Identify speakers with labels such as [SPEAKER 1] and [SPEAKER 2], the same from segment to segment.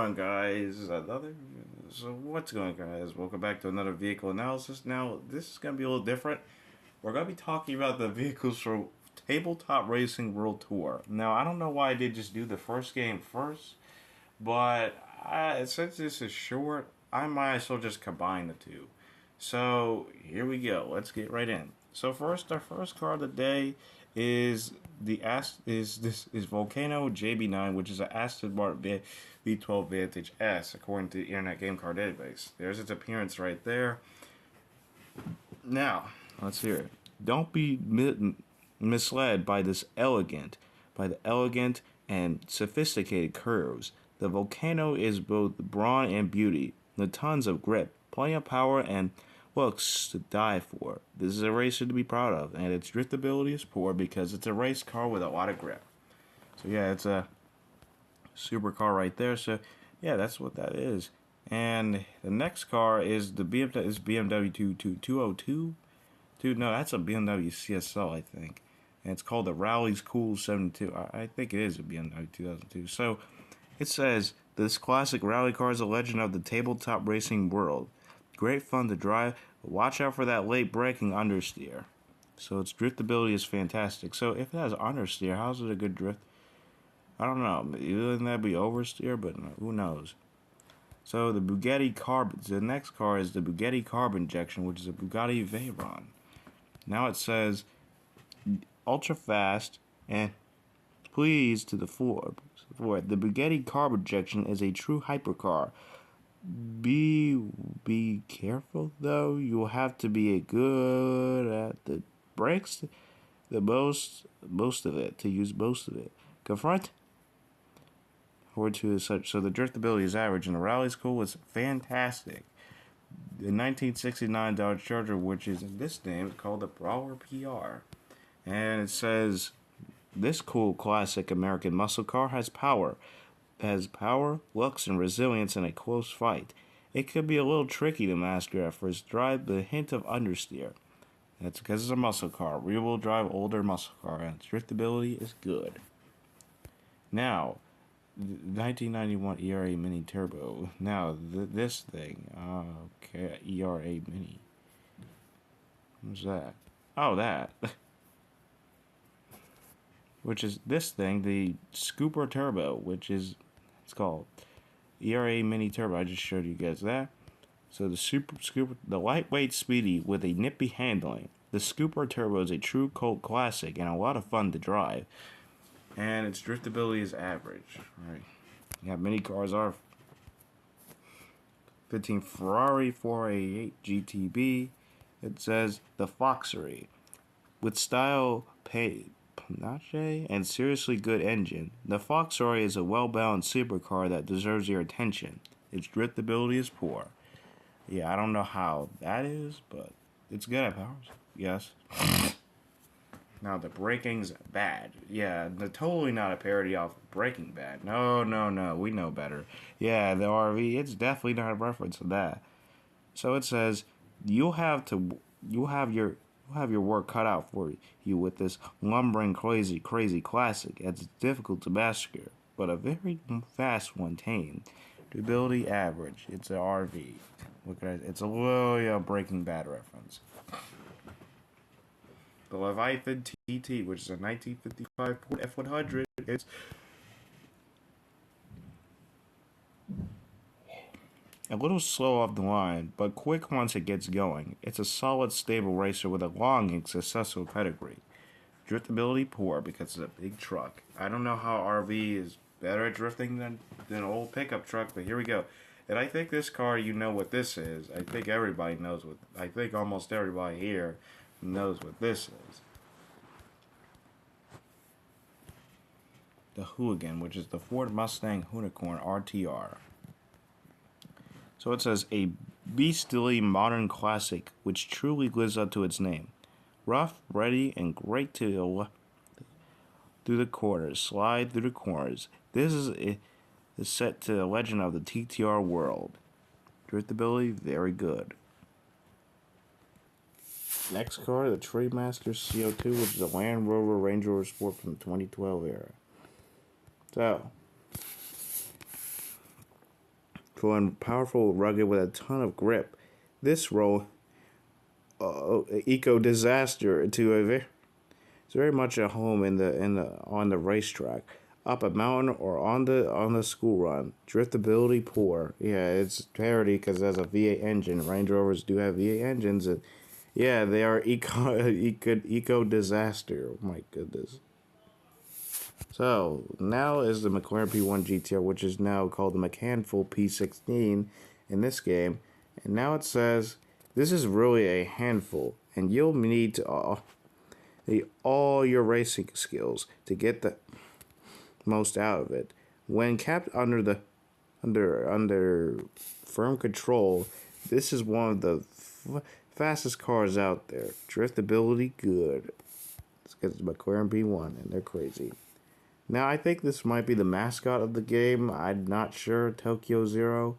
[SPEAKER 1] on, guys? So what's going on, guys? Welcome back to another vehicle analysis. Now, this is going to be a little different. We're going to be talking about the vehicles for Tabletop Racing World Tour. Now, I don't know why I did just do the first game first, but since this is short, I might as well just combine the two. So, here we go. Let's get right in. So, first, our first car of the day is this is Volcano JB9, which is an Aston Martin V12 Vantage S, according to the Internet Game Car Database. There's its appearance right there. Now, let's hear it. Don't be misled by the elegant and sophisticated curves. The Volcano is both brawn and beauty, with tons of grip, plenty of power, and looks to die for. This is a racer to be proud of, and its driftability is poor because it's a race car with a lot of grip. So yeah, it's a supercar right there. So yeah, that's what that is. And the next car is the BMW 202. No, that's a BMW CSL, I think. And it's called the Rally's Cool 72. I think it is a BMW 2002. So it says, this classic rally car is a legend of the tabletop racing world. Great fun to drive, but watch out for that late braking understeer. So its driftability is fantastic. So if it has understeer, how's it a good drift? I don't know. Wouldn't that be oversteer? But who knows? So the next car is the Bugatti Carb Injection, which is a Bugatti Veyron. Now it says ultra fast and pleased to the floor. The Bugatti Carb Injection is a true hypercar. Be careful though. You'll have to be good at the brakes, the most of it to use most of it. Confront or to such. So the driftability is average, and the rally school was fantastic. The 1969 Dodge Charger, which is in this name, is called the Brawler PR. And it says, this cool classic American muscle car has power, looks, and resilience in a close fight. It could be a little tricky to master at first drive, but a hint of understeer. That's because it's a muscle car, rear-wheel drive, older muscle car, and driftability is good. Now, 1991 ERA Mini Turbo. Now, this thing. Okay, ERA Mini. What's that? Oh, that. Which is this thing, the Scooper Turbo, it's called ERA Mini Turbo. I just showed you guys that. So the Scooper, the lightweight, speedy with a nippy handling. The Scooper Turbo is a true cult classic and a lot of fun to drive. And its driftability is average. Right. Yeah, mini cars are 15 Ferrari 488 GTB. It says the Foxery. With style, panache, and seriously good engine, the Foxery is a well-balanced supercar that deserves your attention. Its driftability is poor. Yeah, I don't know how that is, but it's good at powers. Yes. Now the braking's bad. Yeah, totally not a parody off Breaking Bad. No. We know better. Yeah, the RV. It's definitely not a reference to that. So it says you'll have your work cut out for you with this lumbering crazy classic. It's difficult to master, but a very fast one tame. Durability average. It's an RV. Look at it. It's a little Breaking Bad reference. The Leviathan TT, which is a 1955 Ford F100. It's a little slow off the line, but quick once it gets going. It's a solid, stable racer with a long and successful pedigree. Driftability poor because it's a big truck. I don't know how RV is better at drifting than an old pickup truck, but here we go. And I think this car, you know what this is. I think everybody knows what. I think almost everybody here knows what this is. The Hooligan, which is the Ford Mustang Unicorn RTR. So it says a beastly modern classic which truly lives up to its name. Rough, ready, and great to through the corners, slide through the corners. This is set to the legend of the TTR world. Driftability, very good. Next car, the Trademaster CO2, which is a Land Rover Range Rover Sport from the 2012 era. So, Feeling powerful, rugged with a ton of grip. This role, eco disaster to a it's very much at home on the racetrack, up a mountain or on the school run. Driftability poor. Yeah, it's parity because there's a V8 engine. Range Rovers do have V8 engines, and yeah, they are eco disaster. Oh my goodness. So now is the McLaren P1 GTR, which is now called the Mechanical P16 in this game, and now it says this is really a handful, and you'll need to need all your racing skills to get the most out of it. When kept under firm control, this is one of the fastest cars out there. Driftability good. It's because it's McLaren P1 and they're crazy. Now I think this might be the mascot of the game. I'm not sure. Tokyo Zero.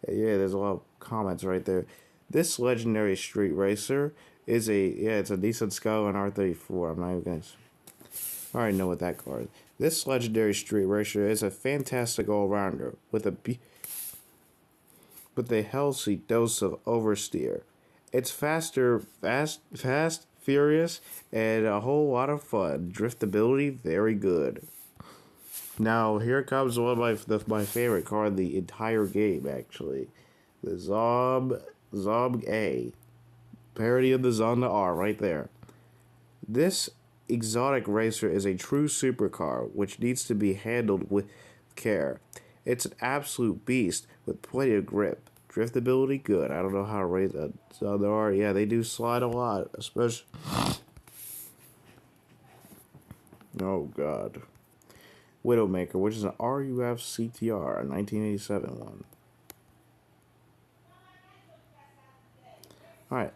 [SPEAKER 1] Yeah, there's a lot of comments right there. This legendary street racer is it's a Nissan Skyline R34. I'm not even gonna. I already know what that car is. This legendary street racer is a fantastic all-rounder with a healthy dose of oversteer. It's fast, furious, and a whole lot of fun. Driftability, very good. Now here comes one of my favorite car in the entire game. Actually, the Zob A, parody of the Zonda R, right there. This exotic racer is a true supercar, which needs to be handled with care. It's an absolute beast with plenty of grip. Driftability, good. I don't know how to rate that. So there are, yeah, they do slide a lot, especially. Oh God, Widowmaker, which is an RUF CTR, a 1987 one. All right.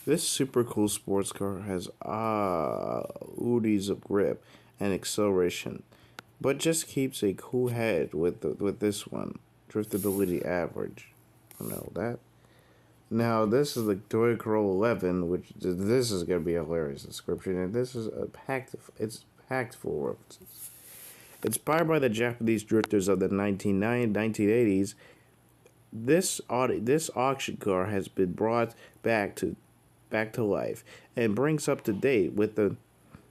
[SPEAKER 1] This super cool sports car has oodies of grip and acceleration, but just keeps a cool head with this one. Driftability average. I know that. Now this is the Toyota Corolla 11, which this is gonna be a hilarious description, and this is it's packed full of references. Inspired by the Japanese drifters of the 1980s, this auction car has been brought back to life and brings up to date with the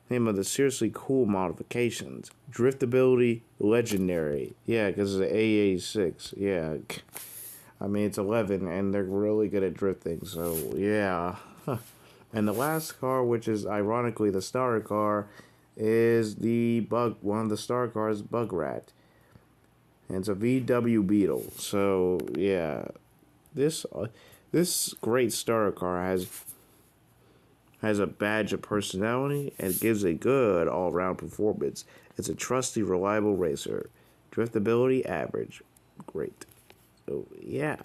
[SPEAKER 1] name of the seriously cool modifications. Driftability legendary. Yeah, because it's an A86. Yeah. I mean, it's 11 and they're really good at drifting. So, yeah. And the last car, which is ironically the starter car, is one of the star cars, Bug Rat. And it's a VW Beetle. So, yeah. This great starter car has a badge of personality and gives a good all-round performance. It's a trusty, reliable racer. Driftability, average. Great. So, yeah.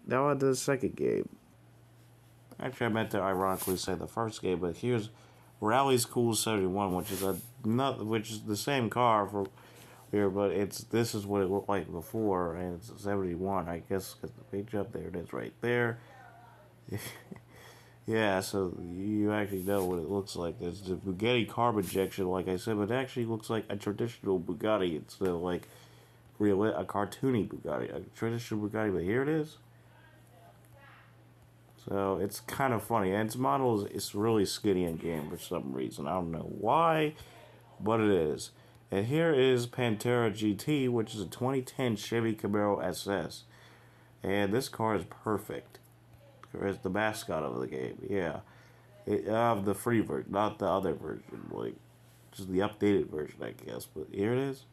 [SPEAKER 1] Now on to the second game. Actually, I meant to ironically say the first game, but here's Rally's Cool 71, which is the same car for here, but this is what it looked like before, and it's 71, I guess, because the page up there, it is right there. Yeah, so you actually know what it looks like. There's the Bugatti carb injection, like I said, but it actually looks like a traditional Bugatti instead of like a cartoony Bugatti, a traditional Bugatti. But here it is. So it's kind of funny, and its model is really skinny in game for some reason. I don't know why, but it is. And here is Pantera GT, which is a 2010 Chevy Camaro SS, and this car is perfect. It's the mascot of the game, yeah. Of the free version, not the other version, like just the updated version, I guess. But here it is.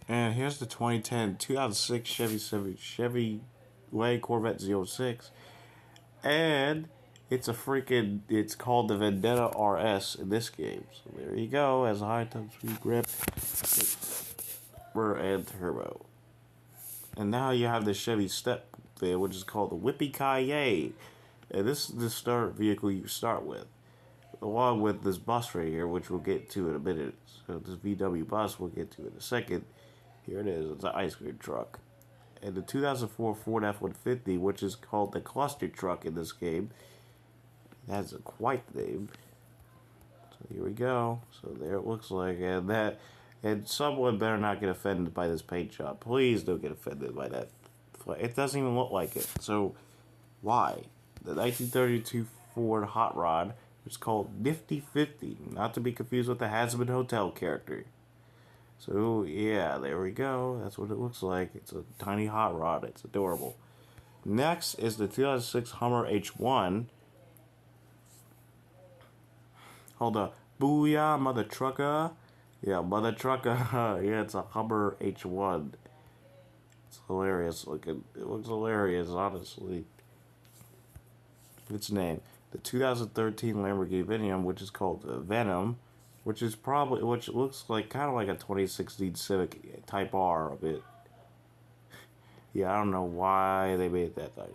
[SPEAKER 1] And here's the 2006 Chevy Corvette Z06, and it's called the Vendetta RS in this game. So there you go, has a high top speed grip, and turbo. And now you have the Chevy Step there, which is called the Whippy-Ki-Yay. And this is the start vehicle you start with, along with this bus right here, which we'll get to in a minute. So this VW bus we'll get to in a second. Here it is. It's an ice cream truck. And the 2004 Ford F-150, which is called the cluster truck in this game. It has quite the name. So here we go. So there it looks like. And that And someone better not get offended by this paint job. Please don't get offended by that. It doesn't even look like it. So, why? The 1932 Ford Hot Rod is called Nifty 50, not to be confused with the Hazbin Hotel character. So, yeah, there we go. That's what it looks like. It's a tiny hot rod. It's adorable. Next is the 2006 Hummer H1. Hold up. Booyah, mother trucker. Yeah, mother trucker. Yeah, it's a Hummer H1. It's hilarious looking. It looks hilarious, honestly. Its name. The 2013 Lamborghini Venium, which is called Venom, which looks like kind of like a 2016 Civic Type R a bit. Yeah, I don't know why they made that tiny.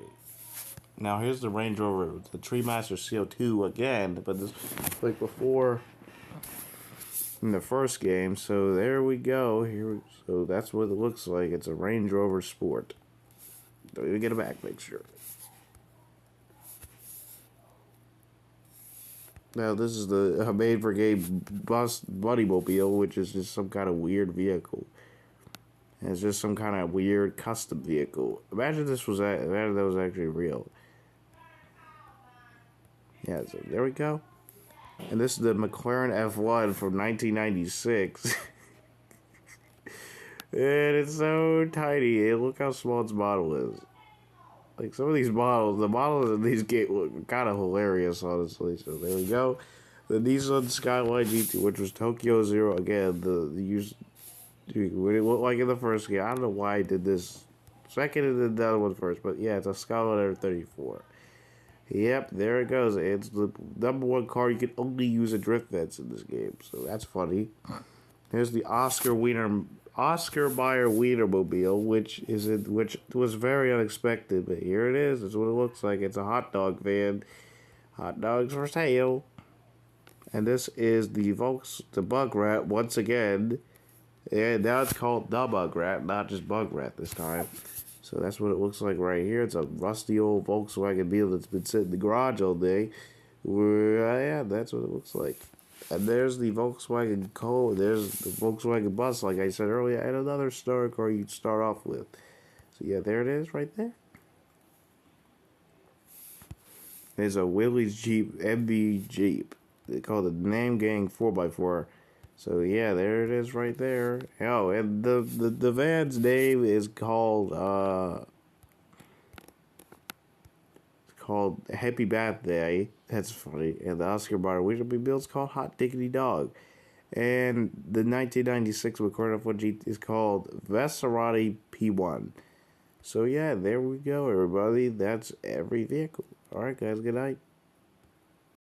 [SPEAKER 1] Now here's the Range Rover, the Treemaster CO2 again, but this like before in the first game. So there we go. So that's what it looks like. It's a Range Rover Sport. Don't even get a back picture. Now this is the made for game bus Buddymobile, which is just some kind of weird vehicle. And it's just some kind of weird custom vehicle. Imagine that was actually real. Yeah, so there we go. And this is the McLaren F1 from 1996. And it's so tiny. And look how small its model is. Like some of these models, the models in these games look kind of hilarious, honestly. So there we go. The Nissan Skyline GT, which was Tokyo Zero again. What it looked like in the first game. I don't know why I did this second and then the other one first, but yeah, it's a Skyline 34. Yep, there it goes. It's the number one car you can only use a drift vents in this game, so that's funny. Here's the Oscar Mayer Wienermobile, which was very unexpected, but here it is. That's what it looks like. It's a hot dog van. Hot dogs for sale. And this is the Bug Rat once again. And now it's called the Bug Rat, not just Bug Rat this time. So that's what it looks like right here. It's a rusty old Volkswagen Beetle that's been sitting in the garage all day. Yeah, that's what it looks like. And there's the Volkswagen there's the Volkswagen Bus, like I said earlier, and another story car you'd start off with. So yeah, there it is right there. There's a Willys Jeep, MB Jeep. They call it the Name Gang 4x4. So yeah, there it is right there. Oh, and the van's name is called Happy Birthday. That's funny. And the Oscar Mayer Wienermobile is called Hot Diggity Dog. And the 1996 McLaren F1 GT is called Maserati P1. So yeah, there we go, everybody. That's every vehicle. All right, guys. Good night.